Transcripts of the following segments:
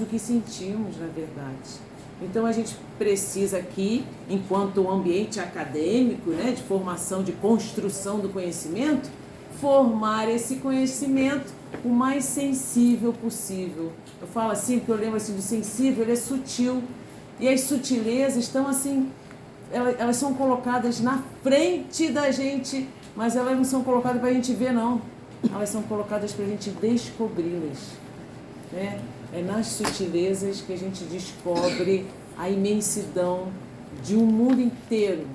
o que sentimos, na verdade. Então a gente precisa aqui, enquanto ambiente acadêmico, né, de formação, de construção do conhecimento, formar esse conhecimento o mais sensível possível. Eu falo assim, porque eu lembro assim, do sensível, ele é sutil. E as sutilezas estão assim, elas são colocadas na frente da gente, mas elas não são colocadas para a gente ver, não. Elas são colocadas para a gente descobri-las. Né? É nas sutilezas que a gente descobre a imensidão de um mundo inteiro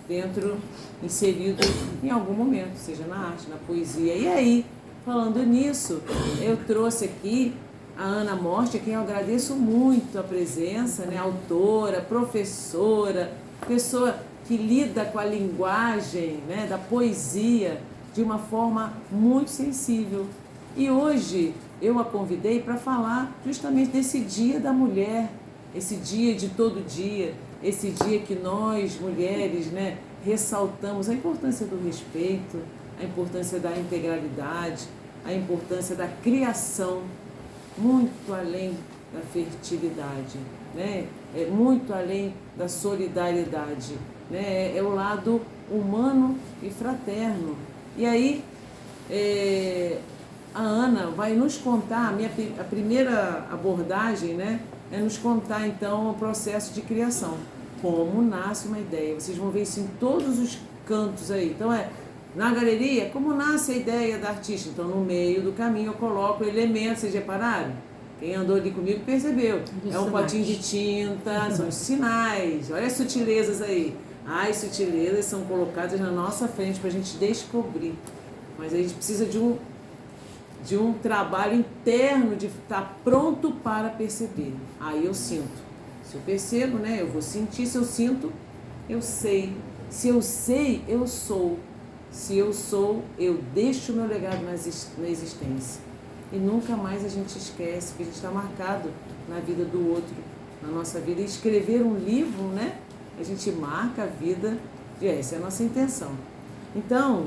dentro, inserido em algum momento, seja na arte, na poesia. E aí, falando nisso, eu trouxe aqui a Ana Morte, a quem eu agradeço muito a presença, né? Autora, professora, pessoa que lida com a linguagem, né, da poesia de uma forma muito sensível. E hoje eu a convidei para falar justamente desse Dia da Mulher, esse dia de todo dia, esse dia que nós, mulheres, né, ressaltamos a importância do respeito, a importância da integralidade, a importância da criação, muito além da fertilidade, né? É muito além da solidariedade, né? É o lado humano e fraterno. E aí, a Ana vai nos contar, a primeira abordagem, né, é nos contar então o processo de criação, como nasce uma ideia. Vocês vão ver isso em todos os cantos aí. Então na galeria, como nasce a ideia da artista? Então no meio do caminho eu coloco elementos, vocês repararam? Quem andou ali comigo percebeu. É um potinho de tinta, são os sinais, olha as sutilezas aí. As sutilezas são colocadas na nossa frente para a gente descobrir. Mas a gente precisa de um trabalho interno, de estar pronto para perceber. Aí eu sinto. Se eu percebo, né, eu vou sentir. Se eu sinto, eu sei. Se eu sei, eu sou. Se eu sou, eu deixo o meu legado na existência. E nunca mais a gente esquece que a gente está marcado na vida do outro, na nossa vida. E escrever um livro, né, a gente marca a vida. Essa é a nossa intenção. Então,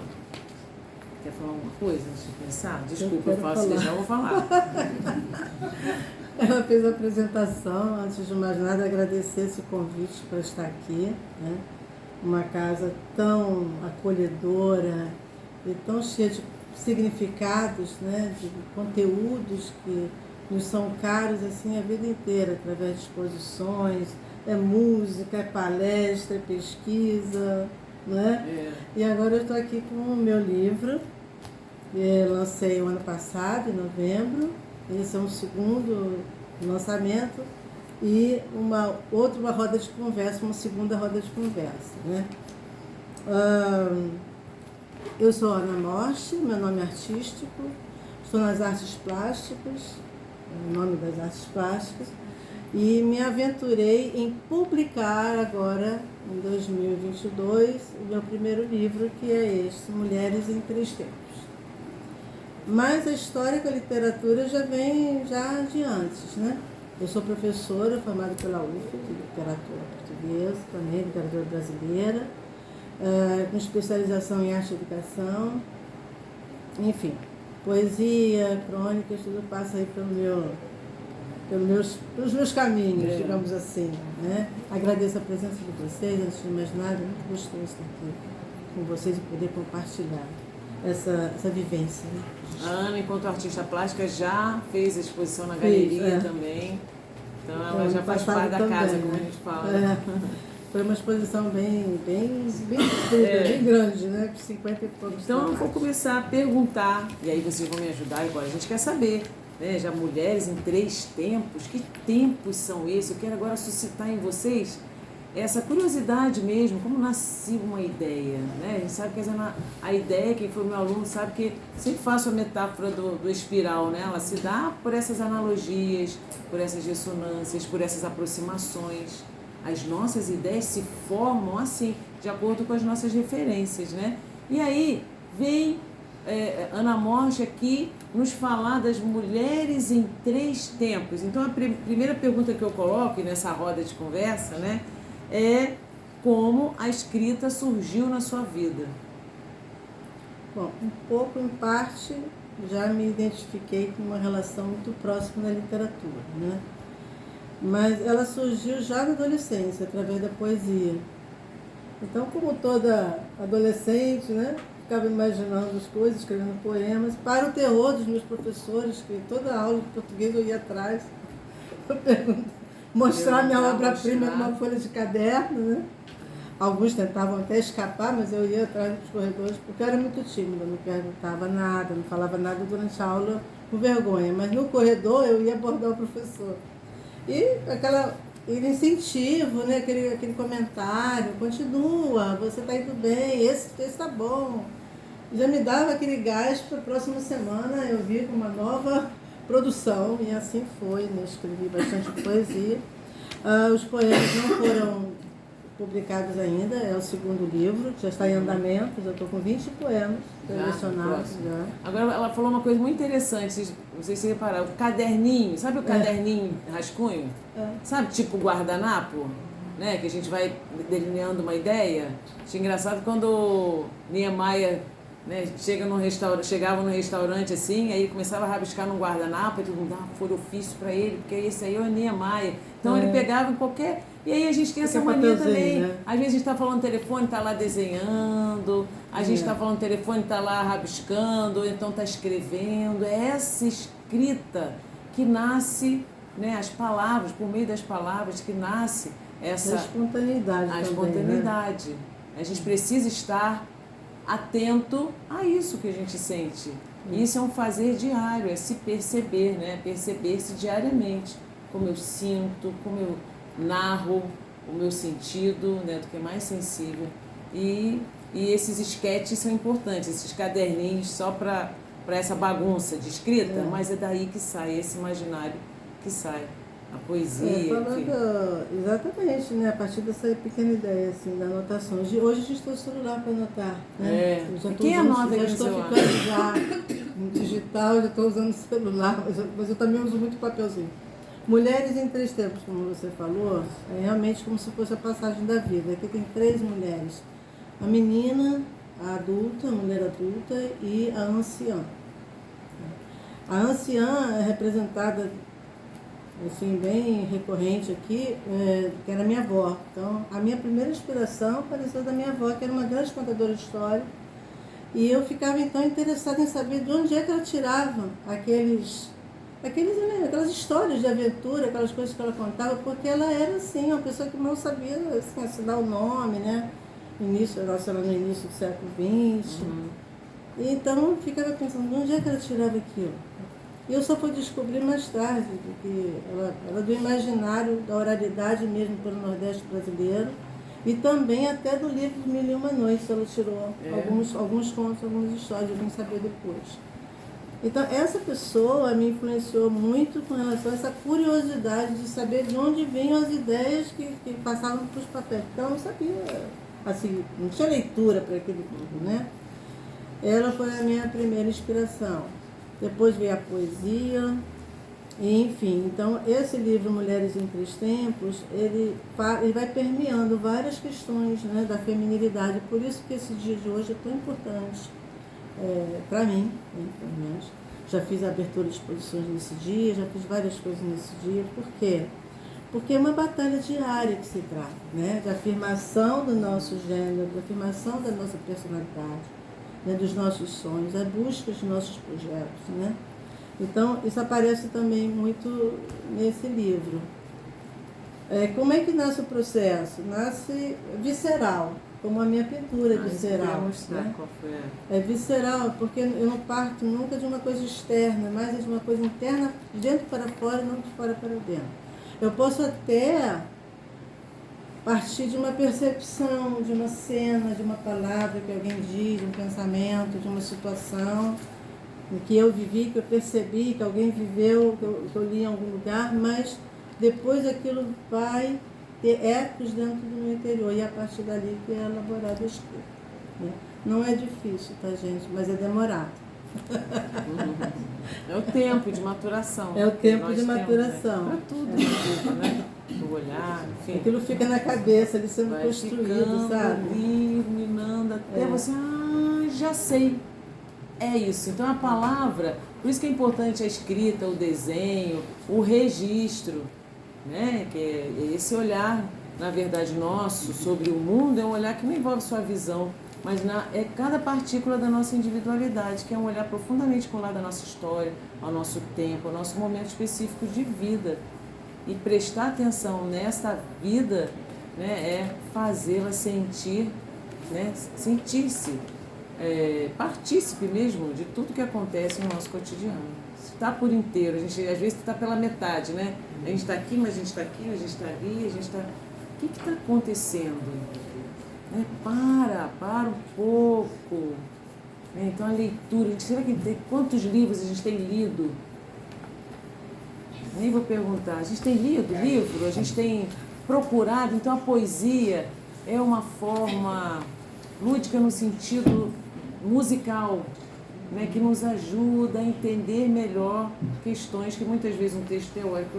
quer falar alguma coisa antes de pensar? Desculpa, eu faço deixar, eu vou falar. Ela fez a apresentação, antes de mais nada, agradecer esse convite para estar aqui, né? Uma casa tão acolhedora e tão cheia de significados, né? De conteúdos que nos são caros assim a vida inteira, através de exposições, música, palestra, pesquisa, né? E agora eu estou aqui com o meu livro, lancei o ano passado, em novembro. Esse é um segundo lançamento e uma roda de conversa, uma segunda roda de conversa, né? Eu sou Ana Morte, meu nome é artístico, estou nas artes plásticas, o nome das artes plásticas, e me aventurei em publicar agora, em 2022, o meu primeiro livro, que é este, Mulheres em Três Tempos. Mas a história com a literatura já vem de antes, né? Eu sou professora formada pela UF, de literatura portuguesa, também literatura brasileira, com especialização em arte e educação, enfim, poesia, crônicas, tudo passa aí pelos meus caminhos, digamos assim, né? Agradeço a presença de vocês, antes de mais nada, muito gostoso estar aqui com vocês e poder compartilhar essa vivência, né? A Ana, enquanto artista plástica, já fez a exposição na galeria também. Então ela já faz parte da casa, como a gente fala. Foi uma exposição bem grande, né? Com 50 e poucos. Então eu vou começar a perguntar, e aí vocês vão me ajudar agora. A gente quer saber, né? Já mulheres em três tempos, que tempos são esses? Eu quero agora suscitar em vocês essa curiosidade mesmo, como nasceu uma ideia, né? A gente sabe que a ideia, quem foi meu aluno sabe que sempre faço a metáfora do espiral, né? Ela se dá por essas analogias, por essas ressonâncias, por essas aproximações. As nossas ideias se formam assim, de acordo com as nossas referências, né? E aí vem Ana Morte aqui nos falar das mulheres em três tempos. Então a primeira pergunta que eu coloco nessa roda de conversa, né, é como a escrita surgiu na sua vida. Bom, um pouco, em parte, já me identifiquei com uma relação muito próxima da literatura, né? Mas ela surgiu já na adolescência, através da poesia. Então, como toda adolescente, né, ficava imaginando as coisas, escrevendo poemas, para o terror dos meus professores, que toda aula de português eu ia atrás, mostrar minha obra-prima numa folha de caderno, né? Alguns tentavam até escapar, mas eu ia atrás dos corredores, porque eu era muito tímida, não perguntava nada, não falava nada durante a aula com vergonha, mas no corredor eu ia abordar o professor. E aquele incentivo, né? aquele comentário, continua, você está indo bem, esse está bom. Já me dava aquele gás para a próxima semana eu vir com uma nova produção, e assim foi, né? Escrevi bastante poesia. Os poemas não foram publicados ainda, é o segundo livro, já está em andamento, já estou com 20 poemas selecionados. Agora, ela falou uma coisa muito interessante, não sei se repararam, o caderninho, sabe o caderninho rascunho? Sabe, tipo guardanapo, né, que a gente vai delineando uma ideia? Achei engraçado quando Niemeyer, né, chegava no restaurante assim, aí começava a rabiscar num guardanapo, e todo mundo dava folha ofício para ele, porque esse aí é o Niemeyer. Então ele pegava em qualquer... E aí a gente tem essa mania também. Né? Às vezes a gente está falando no telefone, está lá desenhando, a gente está falando no telefone, está lá rabiscando, ou então está escrevendo. É essa escrita que nasce, né, as palavras, por meio das palavras, que nasce essa... A espontaneidade também, espontaneidade. Né? A gente precisa estar atento a isso que a gente sente. Isso é um fazer diário, é se perceber, né? Perceber-se diariamente, como eu sinto, como eu narro o meu sentido, né? Do que é mais sensível. E esses esquetes são importantes, esses caderninhos só para essa bagunça de escrita, mas é daí que sai, esse imaginário que sai. A poesia. Falando exatamente, né? A partir dessa pequena ideia assim, da anotação. Hoje a gente tem o celular para anotar. Né? Quem anota já estou ficando já no digital, já estou usando o celular, mas eu também uso muito papelzinho. Mulheres em 3 tempos, como você falou, é realmente como se fosse a passagem da vida. Aqui tem 3 mulheres. A menina, a adulta, a mulher adulta e a anciã. A anciã é representada assim, bem recorrente aqui, que era minha avó. Então, a minha primeira inspiração apareceu da minha avó, que era uma grande contadora de história. E eu ficava, então, interessada em saber de onde é que ela tirava aquelas histórias de aventura, aquelas coisas que ela contava, porque ela era, assim, uma pessoa que mal sabia assim, assinar o nome, né? No início do século XX. E, então, eu ficava pensando, de onde é que ela tirava aquilo? E eu só fui descobrir mais tarde, porque ela do imaginário, da oralidade mesmo pelo Nordeste brasileiro, e também até do livro Mil e Uma Noites, ela tirou alguns contos, algumas histórias, eu vim saber depois. Então, essa pessoa me influenciou muito com relação a essa curiosidade de saber de onde vinham as ideias que passavam para os papéis. Então, eu não sabia, assim, não tinha leitura para aquele livro, né? Ela foi a minha primeira inspiração. Depois veio a poesia, e, enfim. Então, esse livro, Mulheres em 3 Tempos, ele vai permeando várias questões, né, da feminilidade. Por isso que esse dia de hoje é tão importante para mim, né, pelo menos. Já fiz a abertura de exposições nesse dia, já fiz várias coisas nesse dia. Por quê? Porque é uma batalha diária que se trata, né, de afirmação do nosso gênero, de afirmação da nossa personalidade, né, dos nossos sonhos, a busca dos nossos projetos, né? Então, isso aparece também muito nesse livro. Como é que nasce o processo? Nasce visceral, como a minha pintura é visceral. Né? Qual foi? É visceral, porque eu não parto nunca de uma coisa externa, mas de uma coisa interna, de dentro para fora e não de fora para dentro. Eu posso até partir de uma percepção, de uma cena, de uma palavra que alguém diz, de um pensamento, de uma situação que eu vivi, que eu percebi, que alguém viveu, que eu li em algum lugar, mas depois aquilo vai ter ecos dentro do meu interior e a partir dali que é elaborado a escrita. Né? Não é difícil, tá, gente? Mas é demorado. É o tempo de maturação. É o tempo de maturação. Para tudo, né? O olhar, enfim. Aquilo fica na cabeça, ali sendo construído, sabe? Ali, ruminando, até você, já sei. É isso. Então a palavra, por isso que é importante a escrita, o desenho, o registro, né? Que é esse olhar, na verdade, nosso sobre o mundo, é um olhar que não envolve só a visão, mas é cada partícula da nossa individualidade, que é um olhar profundamente colado à nossa história, ao nosso tempo, ao nosso momento específico de vida. E prestar atenção nessa vida, né, é fazê-la sentir, né, sentir-se partícipe mesmo de tudo que acontece no nosso cotidiano. Está por inteiro, a gente às vezes está pela metade, né? A gente está aqui, mas a gente está aqui, a gente está ali, a gente está... O que está acontecendo? Né? Para um pouco. Né? Então a leitura, será que tem quantos livros a gente tem lido? Nem vou perguntar. A gente tem lido livro, a gente tem procurado. Então a poesia é uma forma lúdica no sentido musical, né, que nos ajuda a entender melhor questões que muitas vezes um texto teórico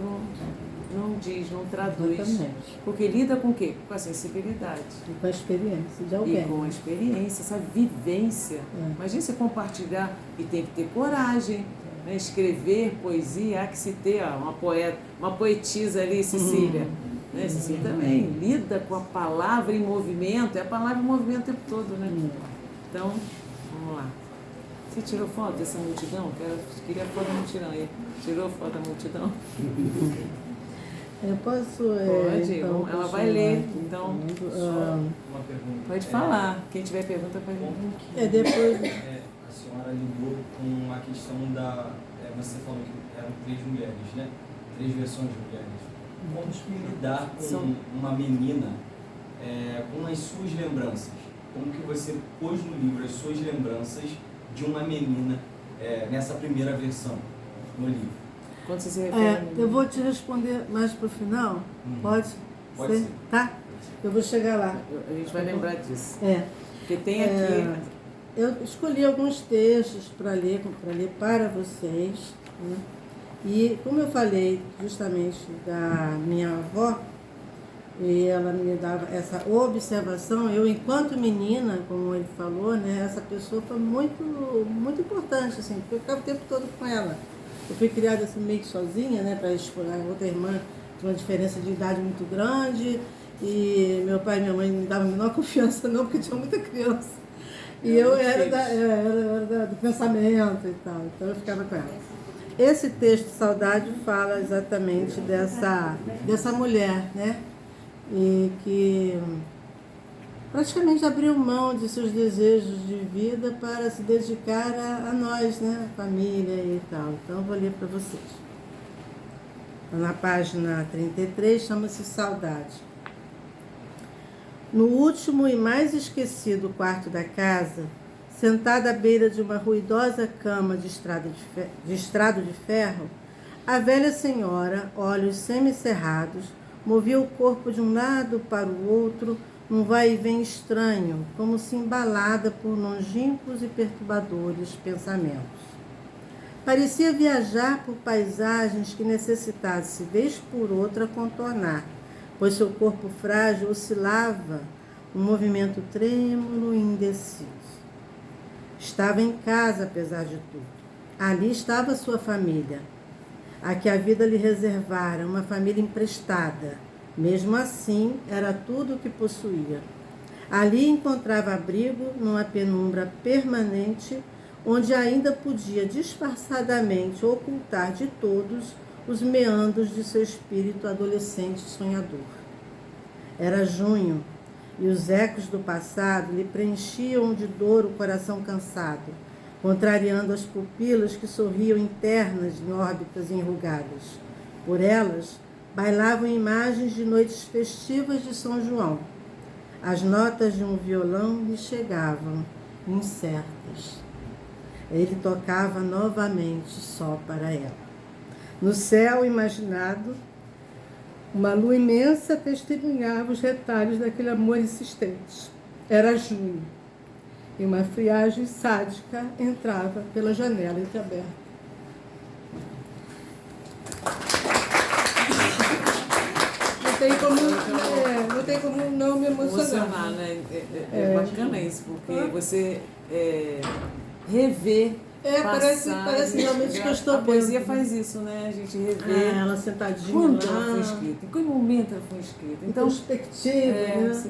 não diz, não traduz. Exatamente. Porque lida com o quê? Com a sensibilidade. E com a experiência de alguém. E com a experiência, essa vivência. Imagina você compartilhar, e tem que ter coragem, né? Escrever poesia, há que se ter uma poetisa ali, Cecília. Né? Cecília também lida com a palavra em movimento, é a palavra em movimento o tempo todo, né? Então, vamos lá. Você tirou foto dessa multidão? Queria foto da multidão aí. Tirou foto da multidão? Eu posso. Pode, então, ela vai ler. Então, só uma pergunta. Pode falar. Quem tiver pergunta, pode Como falar. que depois. a senhora lidou com a questão da... você falou que eram 3 mulheres, né? 3 versões de mulheres. Como que lidar com uma menina com as suas lembranças? Como que você pôs no livro as suas lembranças de uma menina nessa primeira versão no livro? Quando você se refere Eu vou te responder mais para o final. Pode ser? Tá? Eu vou chegar lá. A gente vai lembrar disso. Porque tem aqui... Eu escolhi alguns textos para ler para vocês, né? E como eu falei justamente da minha avó, e ela me dava essa observação, eu enquanto menina, como ele falou, né, essa pessoa foi muito, muito importante, assim, porque eu ficava o tempo todo com ela. Eu fui criada assim, meio que sozinha, né, para explorar. Outra irmã tinha uma diferença de idade muito grande, e meu pai e minha mãe não me davam a menor confiança não, porque tinha muita criança. E eu era do pensamento e tal, então eu ficava com ela. Esse texto, Saudade, fala exatamente dessa mulher, né? E que praticamente abriu mão de seus desejos de vida para se dedicar a nós, né? A família e tal. Então, eu vou ler para vocês. Na página 33, chama-se Saudade. No último e mais esquecido quarto da casa, sentada à beira de uma ruidosa cama de estrado de ferro, a velha senhora, olhos semicerrados, movia o corpo de um lado para o outro num vai-e-vem estranho, como se embalada por longínquos e perturbadores pensamentos. Parecia viajar por paisagens que necessitasse, vez por outra, contornar, pois seu corpo frágil oscilava um movimento trêmulo e indeciso. Estava em casa, apesar de tudo. Ali estava sua família, a que a vida lhe reservara, uma família emprestada. Mesmo assim, era tudo o que possuía. Ali encontrava abrigo numa penumbra permanente, onde ainda podia disfarçadamente ocultar de todos os meandros de seu espírito adolescente sonhador. Era junho, e os ecos do passado lhe preenchiam de dor o coração cansado, contrariando as pupilas que sorriam internas em órbitas enrugadas. Por elas, bailavam imagens de noites festivas de São João. As notas de um violão lhe chegavam, incertas. Ele tocava novamente só para ela. No céu imaginado, uma lua imensa testemunhava os retalhos daquele amor insistente. Era junho, e uma friagem sádica entrava pela janela entreaberta. Não tem como não me emocionar. Né? É bacana isso, porque você rever. Parece realmente que eu estou A poesia vendo. faz isso, né? A gente rever. Ela sentadinha Quando lá, ela foi escrita? Em que momento ela foi escrita? Então, introspectiva, né?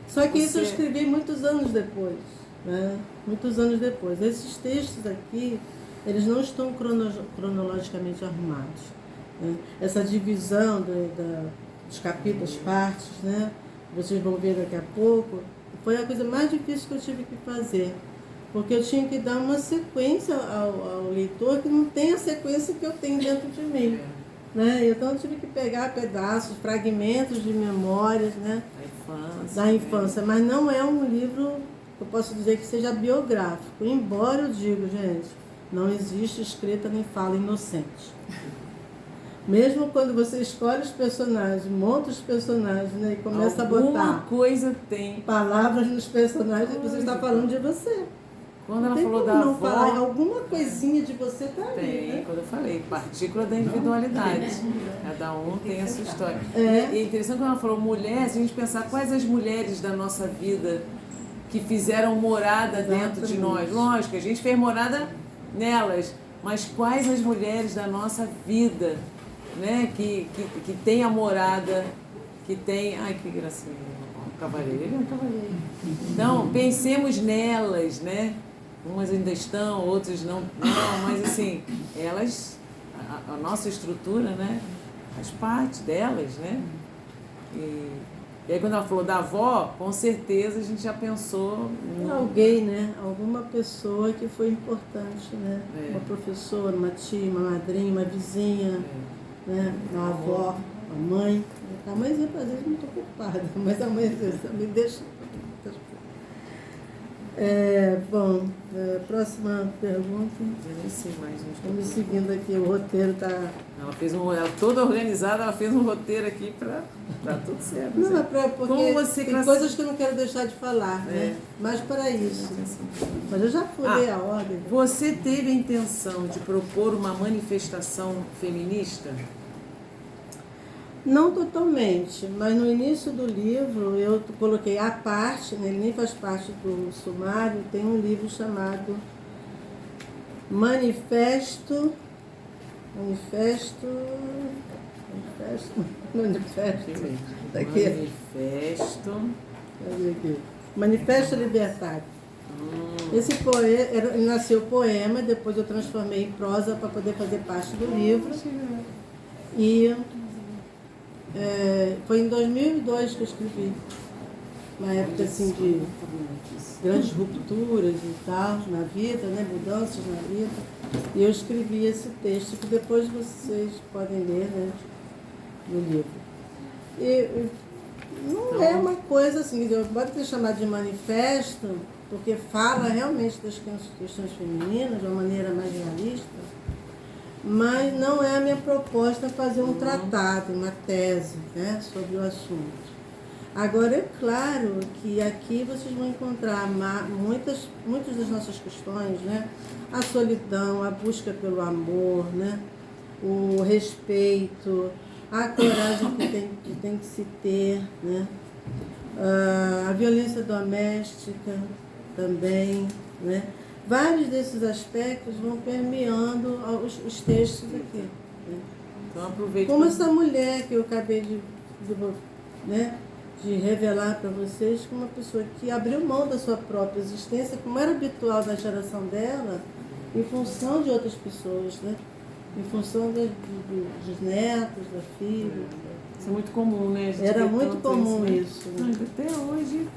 Só que isso eu escrevi muitos anos depois, né? Muitos anos depois. Esses textos aqui, eles não estão cronologicamente arrumados, né? Essa divisão dos capítulos, partes, né? Vocês vão ver daqui a pouco, foi a coisa mais difícil que eu tive que fazer. Porque eu tinha que dar uma sequência ao leitor que não tem a sequência que eu tenho dentro de mim. Né? Então eu tive que pegar pedaços, fragmentos de memórias, né? Da infância. Mas não é um livro que eu posso dizer que seja biográfico. Embora eu digo, gente, não existe escrita nem fala inocente. Mesmo quando você escolhe os personagens, monta os personagens, né, e começa a botar alguma coisa tem palavras nos personagens, você está falando de você. Quando ela Não falou tem da como não avó, falar, alguma coisinha de você está ali. tem, Né? quando eu falei, partícula da individualidade. Cada um tem a sua história. E é interessante quando ela falou mulher, se a gente pensar quais as mulheres da nossa vida que fizeram morada dentro de nós. Lógico, a gente fez morada nelas, mas quais as mulheres da nossa vida, né, que tem a morada, que tem... Ai, que gracinha. Um cavaleiro, ele é um cavaleiro. Então, pensemos nelas, né? Umas ainda estão, outras não, mas assim, elas, a nossa estrutura, né, faz parte delas, né? E aí quando ela falou da avó, com certeza a gente já pensou alguém, né? Alguma pessoa que foi importante, né? Uma professora, uma tia, uma madrinha, uma vizinha, né? Uma avó, uma mãe. A mãe às vezes muito ocupada, mas a mãe às vezes me deixa. Próxima pergunta. Vamos seguindo aqui, o roteiro está... Ela fez ela toda organizada, ela fez um roteiro aqui para dar tudo certo. Não, é porque como você tem coisas que eu não quero deixar de falar, né? Mas para isso. Mas eu já furei a ordem. Você teve a intenção de propor uma manifestação feminista? Não totalmente, mas no início do livro eu coloquei à parte, né, ele nem faz parte do sumário, tem um livro chamado Manifesto, daqui. Manifesto Libertário. Esse poema, nasceu poema, depois eu transformei em prosa para poder fazer parte do livro. E foi em 2002 que eu escrevi, uma época assim de grandes rupturas e tal na vida, né, mudanças na vida, e eu escrevi esse texto que depois vocês podem ler, né, no livro. E não é uma coisa assim, eu pode ter chamado de manifesto, porque fala realmente das questões femininas de uma maneira mais realista, mas não é a minha proposta fazer um tratado, uma tese, né, sobre o assunto. Agora, é claro que aqui vocês vão encontrar muitas das nossas questões, né? A solidão, a busca pelo amor, né? O respeito, a coragem que tem que se ter, né? A violência doméstica também, né? Vários desses aspectos vão permeando os textos aqui. Né? Então, aproveite. Como essa mulher que eu acabei de revelar para vocês, como uma pessoa que abriu mão da sua própria existência, como era habitual na geração dela, em função de outras pessoas, né? Em função dos netos, da filha. Isso é muito comum, né? Era muito comum isso. Né? Até hoje,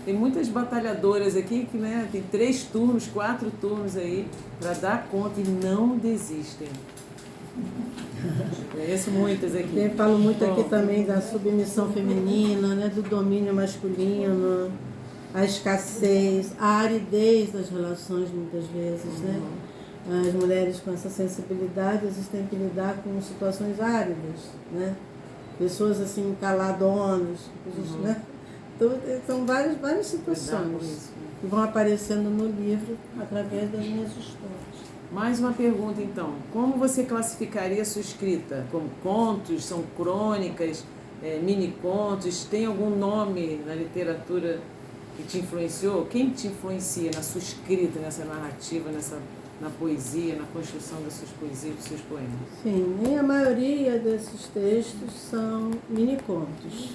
tem muitas batalhadoras aqui que, né, tem 3 turnos, 4 turnos aí para dar conta e não desistem. Conheço muitas aqui. Eu falo muito aqui também da submissão feminina, né, do domínio masculino, a escassez, a aridez das relações muitas vezes, né? As mulheres com essa sensibilidade, eles têm que lidar com situações áridas, né? Pessoas assim caladonas, né? Então são várias situações que vão aparecendo no livro através das minhas histórias. Mais uma pergunta, então. Como você classificaria a sua escrita? Como contos? São crônicas? Mini-contos? Tem algum nome na literatura que te influenciou? Quem te influencia na sua escrita, nessa narrativa, na poesia, na construção das suas poesias, dos seus poemas? Sim, e a maioria desses textos são minicontos.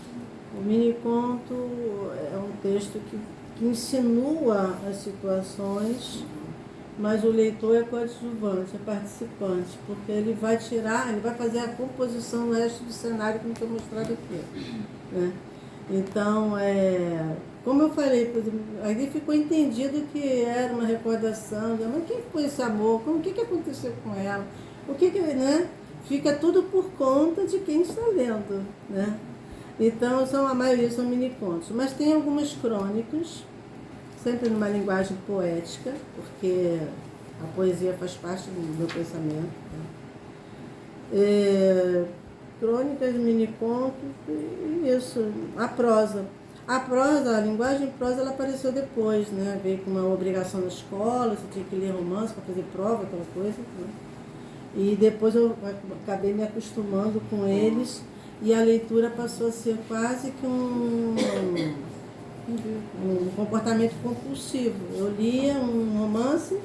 O miniconto é um texto que insinua as situações, mas o leitor é coadjuvante, é participante, porque ele vai fazer a composição do resto do cenário que eu estou mostrando aqui, né? Então, como eu falei, aí ficou entendido que era uma recordação, mas quem foi esse amor? O que aconteceu com ela? Né? Fica tudo por conta de quem está lendo, né? Então, a maioria são minicontos, mas tem algumas crônicas, sempre numa linguagem poética, porque a poesia faz parte do meu pensamento, né? Crônicas, minicontos e isso, a prosa. A linguagem prosa, ela apareceu depois, né? Veio com uma obrigação na escola, você tinha que ler romance para fazer prova, aquela coisa, né? E depois eu acabei me acostumando com eles e a leitura passou a ser quase que um comportamento compulsivo. Eu lia um romance,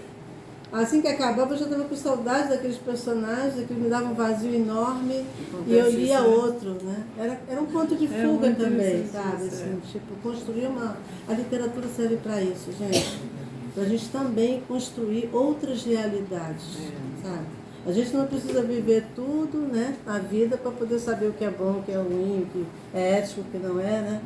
assim que acabava eu já estava com saudade daqueles personagens, aquilo me dava um vazio enorme e eu lia outro, né? Era um ponto de fuga também, sabe? Assim, tipo, construir a literatura serve para isso, gente. Para a gente também construir outras realidades, sabe? A gente não precisa viver tudo, né, a vida para poder saber o que é bom, o que é ruim, o que é ético, o que não é, né?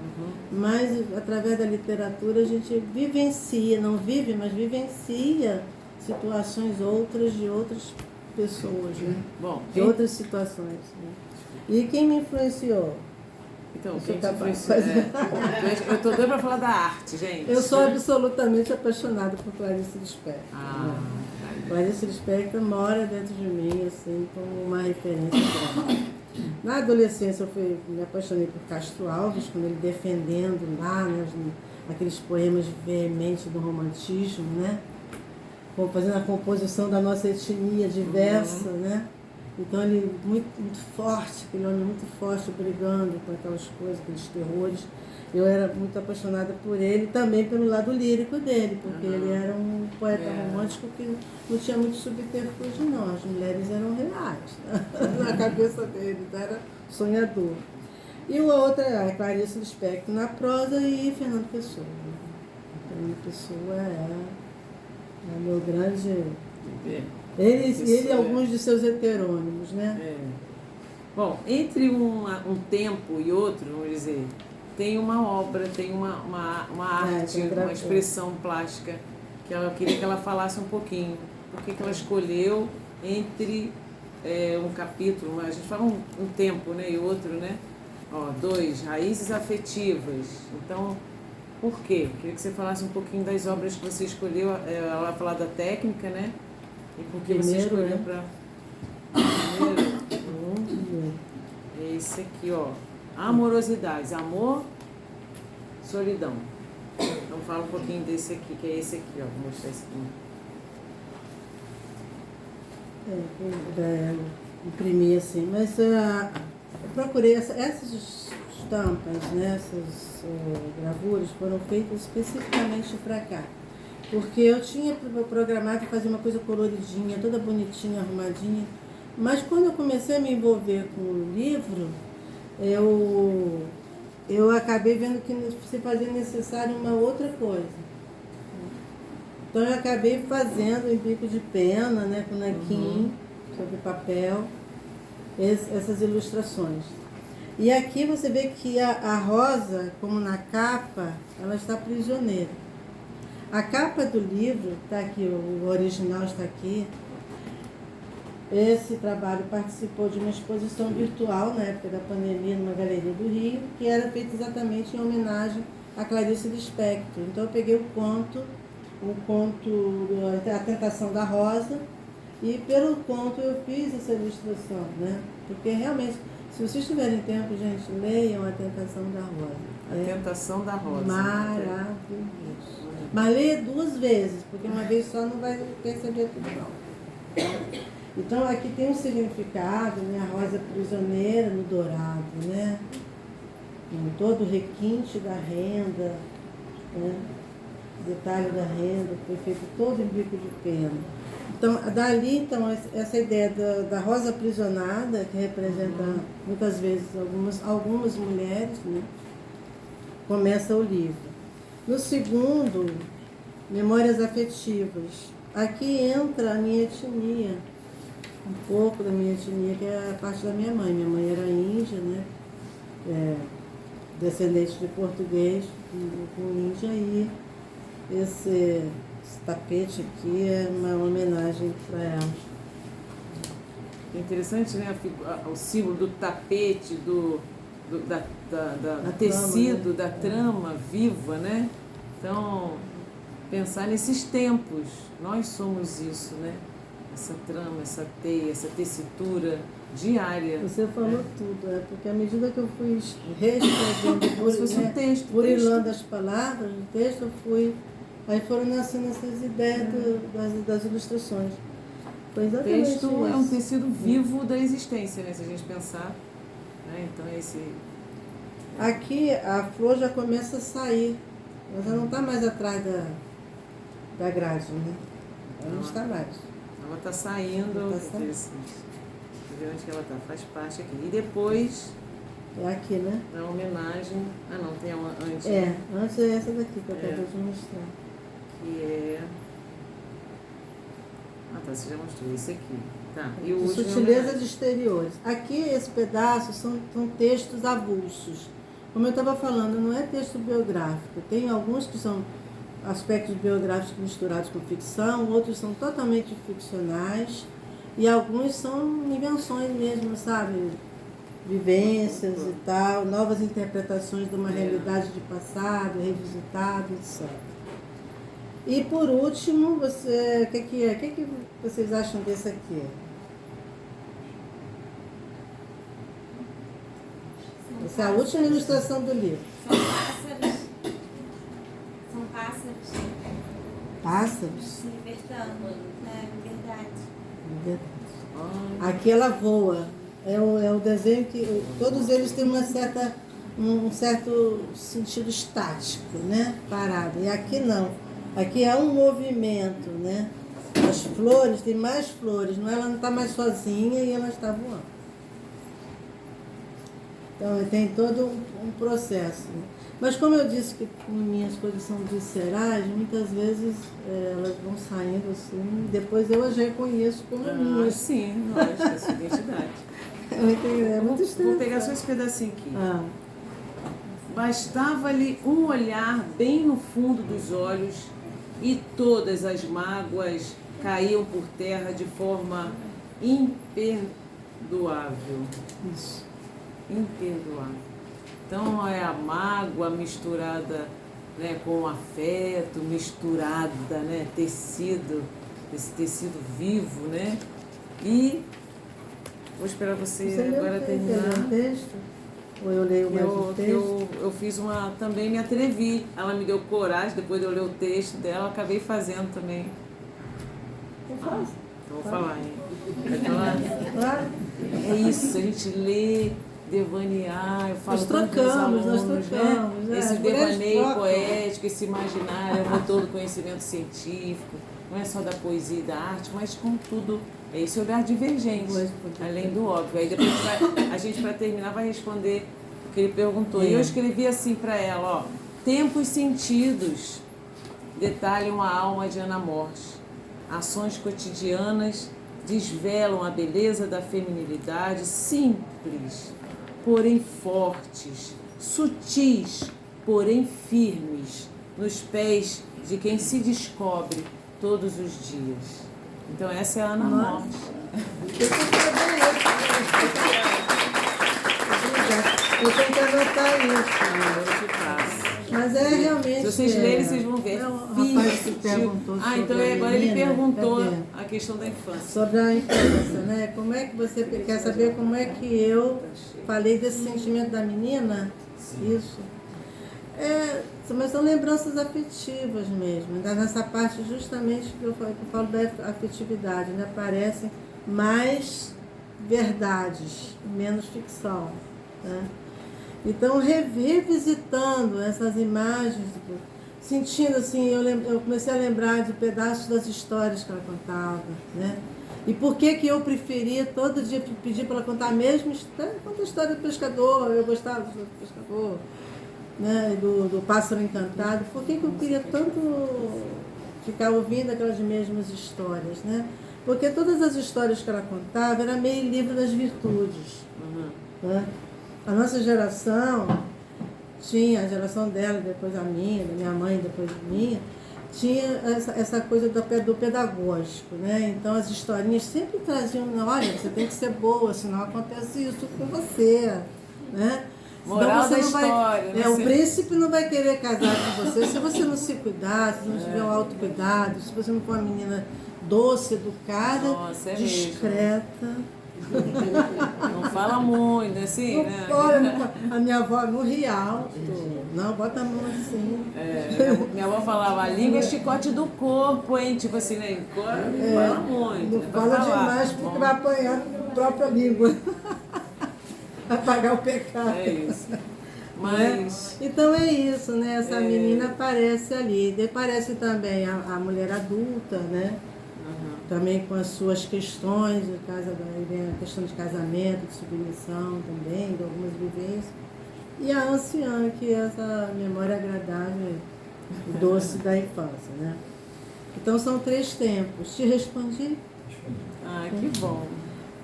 Mas através da literatura a gente vivencia, não vive, mas vivencia situações outras de outras pessoas, né? Bom, de outras situações. Né? E quem me influenciou? Então, quem te influenciou? Eu estou doida para falar da arte, gente. Eu sou absolutamente apaixonada por Clarice Lispector. Ah, né? Clarice Lispector mora dentro de mim, assim, como uma referência. Na adolescência eu me apaixonei por Castro Alves, quando ele defendendo lá, né, aqueles poemas veementes do romantismo, né? Fazendo a composição da nossa etnia diversa, né? Então ele muito forte, aquele homem muito forte, brigando com aquelas coisas, aqueles terrores. Eu era muito apaixonada por ele, também pelo lado lírico dele, porque ele era um poeta romântico que não tinha muito subterfúgio, não. As mulheres eram reais na cabeça dele, então era sonhador. E o outro é Clarice Lispector na prosa e Fernando Pessoa. Fernando Pessoa é meu grande... Ele e alguns de seus heterônimos, né? Bom, entre um tempo e outro, vamos dizer, tem uma obra, tem uma arte, uma expressão plástica que eu queria que ela falasse um pouquinho. Por que ela escolheu entre um capítulo, a gente fala um tempo, né, e outro, né? 2, raízes afetivas. Então, por quê? Queria que você falasse um pouquinho das obras que você escolheu. Ela vai falar da técnica, né? E por que você escolheu para... Primeiro, é esse aqui, ó. Amorosidades, amor, solidão. Então fala um pouquinho desse aqui, que é esse aqui, ó. Vou mostrar esse aqui. Imprimir assim, mas eu procurei essas estampas, né, essas gravuras foram feitas especificamente para cá. Porque eu tinha programado fazer uma coisa coloridinha, toda bonitinha, arrumadinha. Mas quando eu comecei a me envolver com o livro, eu acabei vendo que se fazia necessário uma outra coisa. Então eu acabei fazendo em bico de pena, né, com naquim, sobre papel, essas ilustrações. E aqui você vê que a rosa, como na capa, ela está prisioneira. A capa do livro está aqui, o original está aqui. Esse trabalho participou de uma exposição virtual na época da pandemia numa galeria do Rio, que era feita exatamente em homenagem a Clarice Lispector. Então eu peguei o conto A Tentação da Rosa, e pelo conto eu fiz essa ilustração, né? Porque realmente, se vocês tiverem tempo, gente, leiam A Tentação da Rosa. A Tentação da Rosa. Maravilhoso. Mas leia 2 vezes, porque uma vez só não vai perceber tudo não. Então aqui tem um significado, né? A rosa prisioneira no dourado, né? Com todo o requinte da renda, né? Detalhe da renda, foi feito todo em bico de pena. Então, dali, então, essa ideia da rosa aprisionada, que representa muitas vezes algumas mulheres, né? Começa o livro. No segundo, memórias afetivas. Aqui entra a minha etnia, um pouco da minha etnia, que é a parte da minha mãe. Minha mãe era índia, né? Descendente de português com índia, e esse tapete aqui é uma homenagem para ela. É interessante, né? O símbolo do tapete, do tecido, trama, né? da trama viva, né? Então, pensar nesses tempos, nós somos isso, né? Essa trama, essa teia, essa tecitura diária. Você falou tudo, porque à medida que eu fui reescrevendo, um texto, burilando as palavras do texto, aí foram nascendo essas ideias das ilustrações. Foi O exatamente texto isso. é um tecido vivo da existência, né? Se a gente pensar, né? Então esse... Aqui a flor já começa a sair, ela já não está mais atrás da grade, né? Ela não está mais. Ela está saindo. Ela tá saindo. Interessante. Ver onde que ela está, faz parte aqui. E depois, É aqui, né? na homenagem... Ah, não, tem uma antes. Antes é essa daqui que eu acabei de mostrar. Que é... Ah, tá, você já mostrou esse aqui. Tá, e o De último... sutilezas exteriores. Aqui, esse pedaço são textos avulsos. Como eu estava falando, não é texto biográfico. Tem alguns que são aspectos biográficos misturados com ficção, outros são totalmente ficcionais, e alguns são invenções mesmo, sabe? Vivências e tal, novas interpretações de uma realidade de passado, revisitado, etc. E por último, o que vocês acham desse aqui? Essa é a última ilustração do livro. São pássaros. São pássaros Pássaros? se libertando, né? Liberdade. Aqui ela voa. É o desenho que todos eles têm um certo sentido estático, né? Parado. E aqui não. Aqui é um movimento, né? As flores, tem mais flores, ela não está mais sozinha e ela está voando. Então tem todo um processo. Mas como eu disse que minhas coisas são viscerais, muitas vezes elas vão saindo assim, depois eu as reconheço como minhas. Sim, lógico, a sua identidade. É muito estranho. Vou pegar só esse pedacinho aqui. Ah. Bastava-lhe um olhar bem no fundo dos olhos e todas as mágoas caíam por terra de forma imperdoável. Isso. Imperdoável. Então é a mágoa misturada, né, com o afeto, misturada, né, tecido, esse tecido vivo, né? E vou esperar você agora terminar. O texto? Ou eu leio mais o texto? Eu fiz uma, também me atrevi. Ela me deu coragem, depois de eu ler o texto dela, eu acabei fazendo também. Eu faço. Então vou falar, hein? Vai falar? Claro. É isso, a gente lê, devanear, eu falo Nós tanto com os trocamos, alunos, né? Esse as mulheres devaneio trocam. poético, esse imaginário, é motor do conhecimento científico, não é só da poesia e da arte, mas com tudo, é esse olhar divergente, além do óbvio. Aí depois a gente para terminar, vai responder o que ele perguntou. E eu escrevi assim para ela, ó, tempos sentidos detalham a alma de Ana Morte. Ações cotidianas desvelam a beleza da feminilidade simples, porém fortes, sutis, porém firmes, nos pés de quem se descobre todos os dias. Então essa é a Ana Morte. Eu tenho que anotar isso. Eu te passo. Mas é realmente... Se vocês lerem, vocês vão ver. É um rapaz que perguntou sobre então a agora ele menina. perguntou Cadê? a questão da infância. Sobre a infância, né? Como é que você quer saber como é que eu falei desse sentimento da menina? Sim. Isso. Mas são lembranças afetivas mesmo. Nessa parte justamente que eu falo da afetividade, né? Aparecem mais verdades, menos ficção, né? Então, revisitando essas imagens, sentindo assim, eu comecei a lembrar de pedaços das histórias que ela contava, né? E por que eu preferia todo dia pedir para ela contar a mesma história? Conta a história do pescador, eu gostava do pescador, né? Do pássaro encantado. Por que eu queria tanto ficar ouvindo aquelas mesmas histórias, né? Porque todas as histórias que ela contava era meio livro das virtudes. Né? A nossa geração tinha, a geração dela, depois a minha, da minha mãe, depois a minha, tinha essa coisa do pedagógico, né? Então as historinhas sempre traziam, olha, você tem que ser boa, senão acontece isso com você, né? Moral você da não história. vai, o príncipe não vai querer casar com você se você não se cuidar, se não tiver um autocuidado, se você não for uma menina doce, educada, Nossa, discreta. Não fala muito, assim, né? Olha, a minha avó não ri alto. Não, bota a mão assim. Minha avó falava, a língua é chicote do corpo, hein? Tipo assim, né? Não fala muito. Não fala demais porque vai apanhar a própria língua. Vai pagar o pecado. É isso. Mas... Então é isso, né? Essa menina aparece ali. E aparece também a mulher adulta, né? Também com as suas questões, a questão de casamento, de submissão também, de algumas vivências. E a anciã, que é essa memória agradável e doce da infância, né? Então são 3 tempos. Te respondi? Ah, que bom.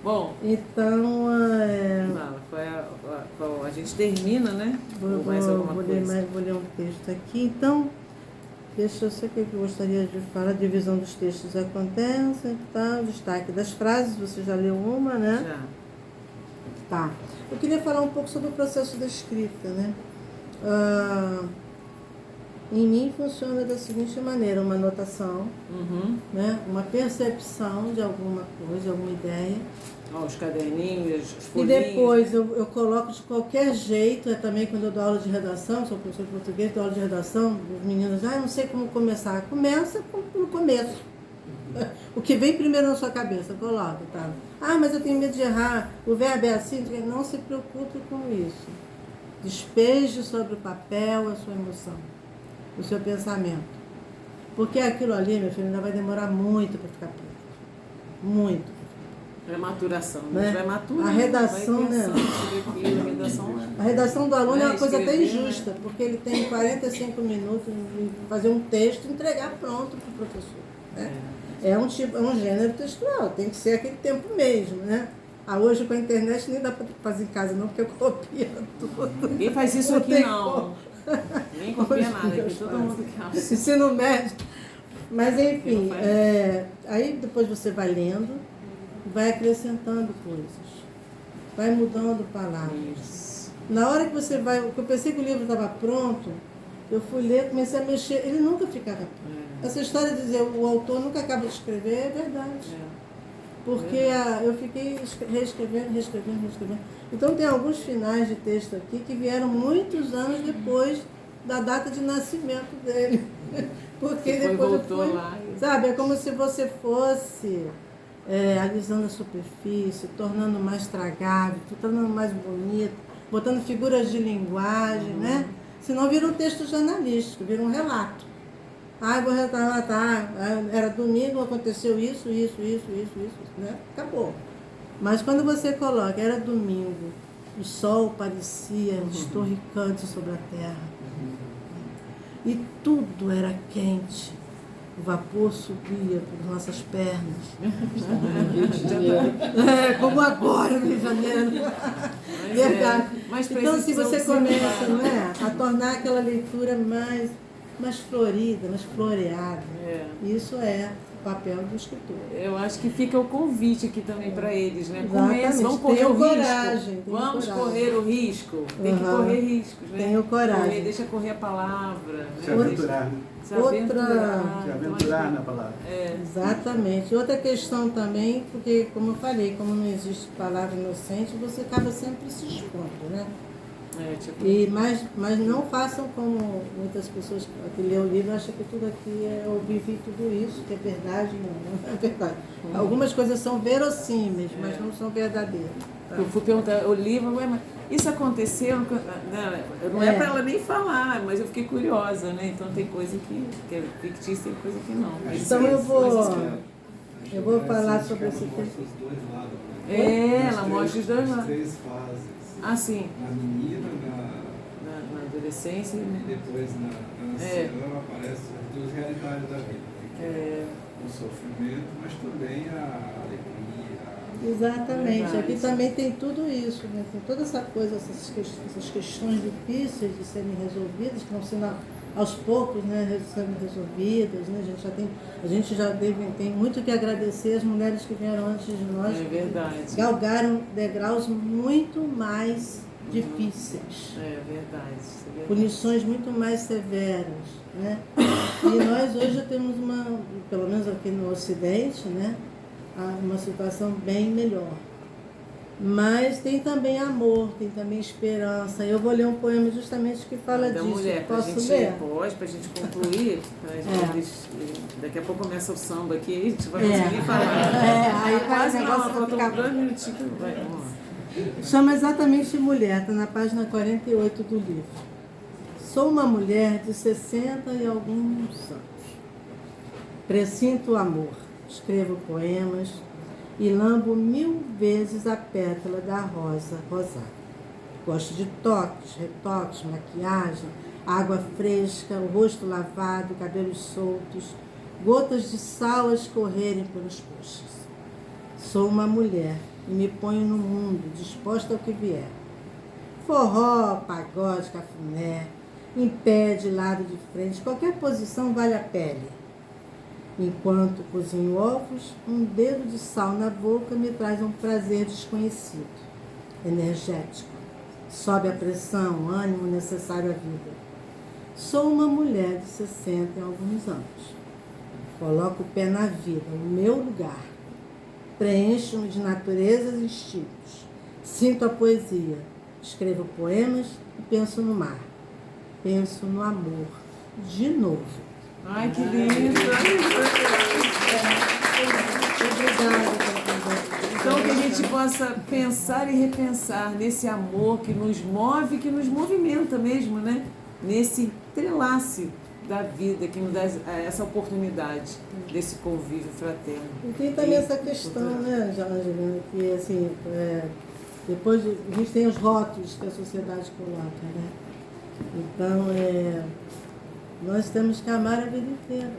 Bom, então... a gente termina, né? Vou ler um texto aqui. Então, deixa eu sei o que eu gostaria de falar. A divisão dos textos acontece, então, destaque das frases, você já leu uma, né? Já. Tá. Eu queria falar um pouco sobre o processo da escrita, né? Em mim funciona da seguinte maneira, uma anotação, né? Uma percepção de alguma coisa, alguma ideia. Os caderninhos, os E folhinhos. depois eu coloco de qualquer jeito, também quando eu dou aula de redação, sou professor de português, dou aula de redação, os meninos, não sei como começar. Começa pelo começo. O que vem primeiro na sua cabeça, coloca, tá? Mas eu tenho medo de errar, o verbo é assim, não se preocupe com isso. Despeje sobre o papel a sua emoção, o seu pensamento. Porque aquilo ali, meu filho, ainda vai demorar muito para ficar pronto. Muito. É maturação, né? Vai maturando, a redação, vai pensando, né? A redação do aluno é uma coisa até injusta, porque ele tem 45 minutos de fazer um texto e entregar pronto para o professor. Né? É um gênero textual, tem que ser aquele tempo mesmo, né? Hoje com a internet nem dá para fazer em casa não, porque copia tudo. Ninguém faz isso aqui não. Nem copia nada, aqui todo mundo quer. Ensino médio. Mas enfim, aí depois você vai lendo, vai acrescentando coisas, vai mudando palavras. Na hora que você vai, eu pensei que o livro estava pronto, eu fui ler, comecei a mexer, ele nunca ficava pronto. Essa história de dizer o autor nunca acaba de escrever é verdade. Porque eu fiquei reescrevendo. Então tem alguns finais de texto aqui que vieram muitos anos depois da data de nascimento dele. Porque depois eu fui, lá. Sabe, é como se você fosse alisando a superfície, tornando mais tragável, tornando mais bonito, botando figuras de linguagem, né? Senão vira um texto jornalístico, vira um relato. Vou relatar, era domingo, aconteceu isso, né? Acabou. Mas quando você coloca, era domingo, o sol parecia estorricante sobre a terra. E tudo era quente. O vapor subia por nossas pernas. Como agora no Rio de Janeiro. Verdade. Então, se você começa, não é, a tornar aquela leitura mais florida, mais floreada, isso é o papel do escritor. Eu acho que fica o convite aqui também para eles, né? Exatamente. Vamos correr o coragem, risco. Vamos correr o risco. Tem que correr riscos, né? Tenho coragem. Deixa correr a palavra. Se aventurar. Se aventurar. Se aventurar na palavra. Exatamente. Outra questão também, porque, como eu falei, como não existe palavra inocente, você acaba sempre se expondo, né? Mas não façam como muitas pessoas que lêem o livro acham que tudo aqui eu vivi tudo isso, que é verdade, não é verdade. Algumas coisas são verossímeis, mas não são verdadeiras. Eu fui perguntar, o livro, ué, mas isso aconteceu? Né? Não é para ela nem falar, mas eu fiquei curiosa, né? Então tem coisa que é fictícia, tem coisa que não. Mas Então eu vou falar sobre esse tema. texto. Os dois lados, né? Ela mostra os dois lados. 3 fases. Ah, sim. Na menina, Na adolescência. e depois na anciã aparecem as 2 realidades da vida. Né? O sofrimento, mas também a alegria. Exatamente. Aqui também tem tudo isso, né? Tem toda essa coisa, essas questões difíceis de serem resolvidas, que vão sendo aos poucos, né, sendo resolvidas, né? A gente já tem muito que agradecer às mulheres que vieram antes de nós. É verdade. Galgaram degraus muito mais difíceis. É verdade. Punições muito mais severas, né? E nós hoje temos pelo menos aqui no Ocidente, né, uma situação bem melhor. Mas tem também amor, tem também esperança. Eu vou ler um poema justamente que fala da disso. mulher, Posso gente, ler? Pode, pra gente concluir. Daqui a pouco começa o samba aqui, a gente vai conseguir falar. Aí Quase o não, negócio vai faltam ficar... 2 minutinhos. Vai, vamos lá. Chama exatamente mulher, está na página 48 do livro. Sou uma mulher de 60 e alguns anos. Presinto o amor, escrevo poemas e lambo 1000 vezes a pétala da rosa rosada. Gosto de toques, retoques, maquiagem, água fresca, o rosto lavado, cabelos soltos, gotas de sal a escorrerem pelos coxos. Sou uma mulher e me ponho no mundo, disposta ao que vier. Forró, pagode, cafuné, em pé, de lado, de frente, qualquer posição vale a pele. Enquanto cozinho ovos, um dedo de sal na boca me traz um prazer desconhecido, energético. Sobe a pressão, o ânimo necessário à vida. Sou uma mulher de 60 e alguns anos. Coloco o pé na vida, o meu lugar. Preencho-me de naturezas e estilos. Sinto a poesia. Escrevo poemas e penso no mar. Penso no amor. De novo. Ai, que lindo! Obrigada. Então, que a gente possa pensar e repensar nesse amor que nos move, que nos movimenta mesmo, né? Nesse entrelace da vida, que nos dá essa oportunidade desse convívio fraterno. E tem também essa questão, né, Angelina, que assim, depois a gente tem os rótulos que a sociedade coloca, né? Então, nós temos que amar a vida inteira,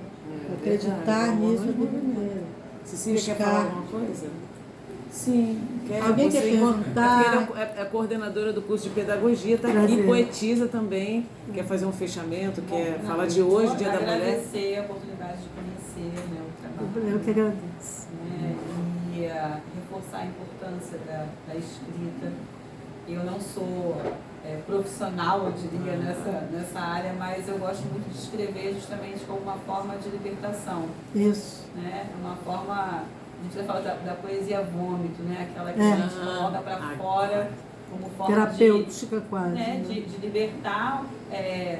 acreditar nisso a vida inteira. Cecília, quer falar alguma coisa? Sim. Alguém quer perguntar? É coordenadora do curso de pedagogia, está aqui, poetisa também, quer fazer um fechamento, quer falar de hoje, Dia da Mulher. Agradecer a oportunidade de conhecer, né, o trabalho. Eu que agradeço. Né, e reforçar a importância da escrita. Eu não sou profissional, eu diria, nessa área, mas eu gosto muito de escrever justamente como uma forma de libertação. Isso. Né? Uma forma, a gente vai falar da poesia vômito, né? Aquela que a gente coloca para fora como forma terapêutica quase. Né? De libertar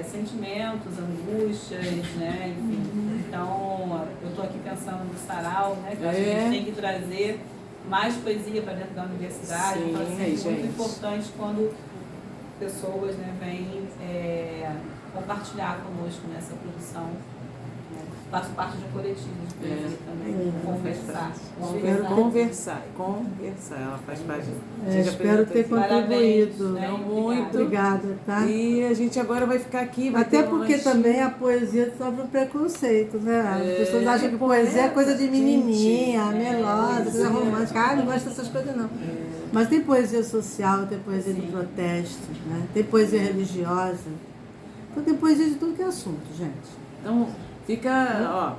sentimentos, angústias, né? Enfim. Então, eu estou aqui pensando no sarau, né? Que eu acho que a gente tem que trazer mais poesia para dentro da universidade. Sim, então, assim, gente. muito importante quando pessoas, né, vêm compartilhar conosco nessa produção. Né? Faço parte de um coletivo de poesia também. Conversar. Ela faz parte. Espero ter contribuído. Né? Muito. Obrigada, tá? E a gente agora vai ficar aqui. Vai Até ter um porque lanchinho. também a poesia sofre um preconceito, né? As pessoas acham que poeta, poesia é coisa de menininha, gente. melosa, coisa romântica. Ah, não gosto dessas coisas não. Mas tem poesia social, tem poesia de protesto, né? Tem poesia religiosa. Então tem poesia de tudo que é assunto, gente. Então, fica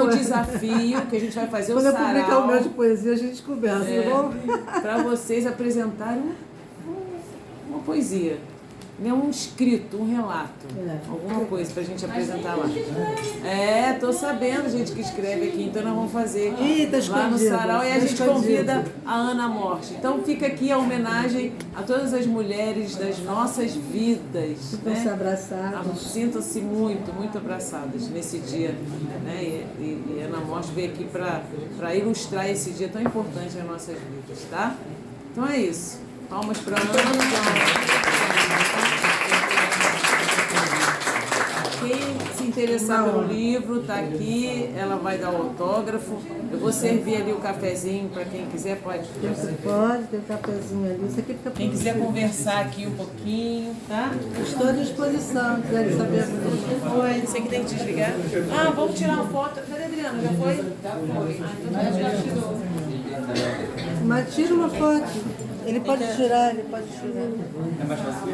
o desafio que a gente vai fazer Quando o eu publicar o sarau meu de poesia, a gente conversa, tá bom? para vocês apresentarem uma poesia. Né, um escrito, um relato, alguma coisa pra gente apresentar lá. Tô sabendo, gente que escreve aqui, então nós vamos fazer lá no sarau e a gente convida a Ana Morte. Então fica aqui a homenagem a todas as mulheres das nossas vidas. Sintam-se abraçadas. Sintam-se muito, muito abraçadas nesse dia. Né? E a Ana Morte veio aqui para ilustrar esse dia tão importante nas nossas vidas, tá? Então é isso. Palmas para a Ana. Quem se interessar pelo livro, está aqui, ela vai dar o autógrafo. Eu vou servir ali o cafezinho para quem quiser, pode. Pode, tem um cafezinho ali. Isso aqui fica Quem quiser conversar aqui um pouquinho, tá? Estou à disposição, quiser saber como Oi, você que tem que desligar. Ah, vamos tirar uma foto. Cadê a Adriana? Já foi? Já foi. Ah, então já tirou. Mas tira uma foto. Ele pode tirar, ele pode tirar. É mais fácil.